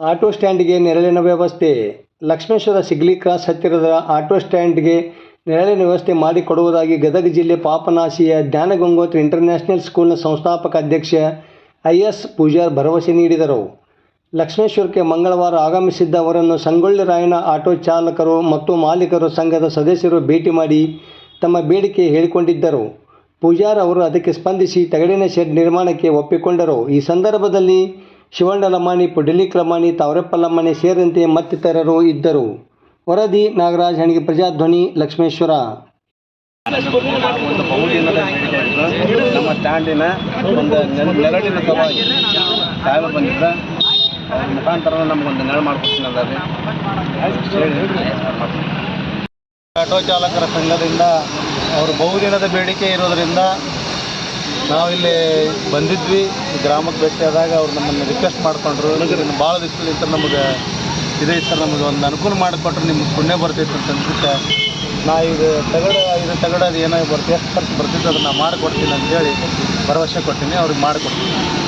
Auto ಸ್ಟ್ಯಾಂಡ್ಗೆ ನೆರಳಿನ ವ್ಯವಸ್ಥೆ. ಲಕ್ಷ್ಮೇಶ್ವರ ಸಿಗ್ಲಿ ಕ್ರಾಸ್ ಹತ್ತಿರದ ಆಟೋ ಸ್ಟ್ಯಾಂಡ್ಗೆ ನೆರಳಿನ ವ್ಯವಸ್ಥೆ ಮಾಡಿಕೊಡುವುದಾಗಿ ಗದಗ ಜಿಲ್ಲೆ ಪಾಪನಾಶಿಯ ಜ್ಞಾನಗಂಗೋತ್ರಿ ಇಂಟರ್ನ್ಯಾಷನಲ್ ಸ್ಕೂಲ್ನ ಸಂಸ್ಥಾಪಕ ಅಧ್ಯಕ್ಷ ಐ.ಎಸ್. ಪೂಜಾರ್ ಭರವಸೆ ನೀಡಿದರು. ಲಕ್ಷ್ಮೇಶ್ವರಕ್ಕೆ ಮಂಗಳವಾರ ಆಗಮಿಸಿದ್ದ ಅವರನ್ನು ಸಂಗೊಳ್ಳಿ ರಾಯಣ್ಣ ಆಟೋ ಚಾಲಕರು ಮತ್ತು ಮಾಲೀಕರು ಸಂಘದ ಸದಸ್ಯರು ಭೇಟಿ ಮಾಡಿ ತಮ್ಮ ಬೇಡಿಕೆ ಹೇಳಿಕೊಂಡಿದ್ದರು. ಪೂಜಾರ್ ಅವರು ಅದಕ್ಕೆ ಸ್ಪಂದಿಸಿ ತಗಡಿನ ಶೆಡ್ ನಿರ್ಮಾಣಕ್ಕೆ ಒಪ್ಪಿಕೊಂಡರು. ಈ ಸಂದರ್ಭದಲ್ಲಿ ಶಿವಣ್ಣ ಲಮಾಣಿ, ಪುಂಡಲೀಕ ಲಮಾಣಿ, ತಾವರೆಪ್ಪ ಲಮಾಣಿ ಸೇರಿದಂತೆ ಮತ್ತಿತರರು ಇದ್ದರು. ವರದಿ ನಾಗರಾಜ್ ಹಣಿಗೆ, ಪ್ರಜಾಧ್ವನಿ, ಲಕ್ಷ್ಮೇಶ್ವರ. ಒಂದು ಬಹುದಿನದ ಬೇಡಿಕೆ ನಮ್ಮ ಸ್ಟ್ಯಾಂಡಿನ ಒಂದು ನೆರಳಿನ ಸಲುವಾಗಿ ಸಾಹೇಬರು ಬಂದಿದ್ದ ಅವ್ರ ಮುಖಾಂತರ ನಮಗೊಂದು ನೆರಳು ಮಾಡಿಕೊಡ್ತೀನಿ ಅಂದಾರೆ. ಆಟೋ ಚಾಲಕರ ಸಂಘದಿಂದ ಅವರು ಬಹುದಿನದ ಬೇಡಿಕೆ ಇರೋದರಿಂದ ನಾವಿಲ್ಲಿ ಬಂದಿದ್ವಿ. ಗ್ರಾಮಕ್ಕೆ ಭೇಟಿಯಾದಾಗ ಅವ್ರು ನಮ್ಮನ್ನು ರಿಕ್ವೆಸ್ಟ್ ಮಾಡಿಕೊಂಡ್ರು. ಇದನ್ನು ಭಾಳ ದಿವಸದಿಂದ ನಮಗೆ ಇದೇ ಸರ್, ನಮಗೆ ಒಂದು ಅನುಕೂಲ ಮಾಡಿಕೊಟ್ರೆ ನಿಮ್ಗೆ ಪುಣ್ಯ ಬರ್ತೈತೆ ಅಂತ ಅಂದ್ಬಿಟ್ಟು ನಾ ಇದು ತಗಡ ಅದು ಏನಾಗಿ ಬರ್ತೀವಿ, ಎಷ್ಟು ಖರ್ಚು ಬರ್ತಿತ್ತು ಅದನ್ನು ಮಾಡಿಕೊಡ್ತೀನಿ ಅಂತೇಳಿ ಭರವಸೆ ಕೊಡ್ತೀನಿ. ಅವ್ರಿಗೆ ಮಾಡಿಕೊಡ್ತೀನಿ.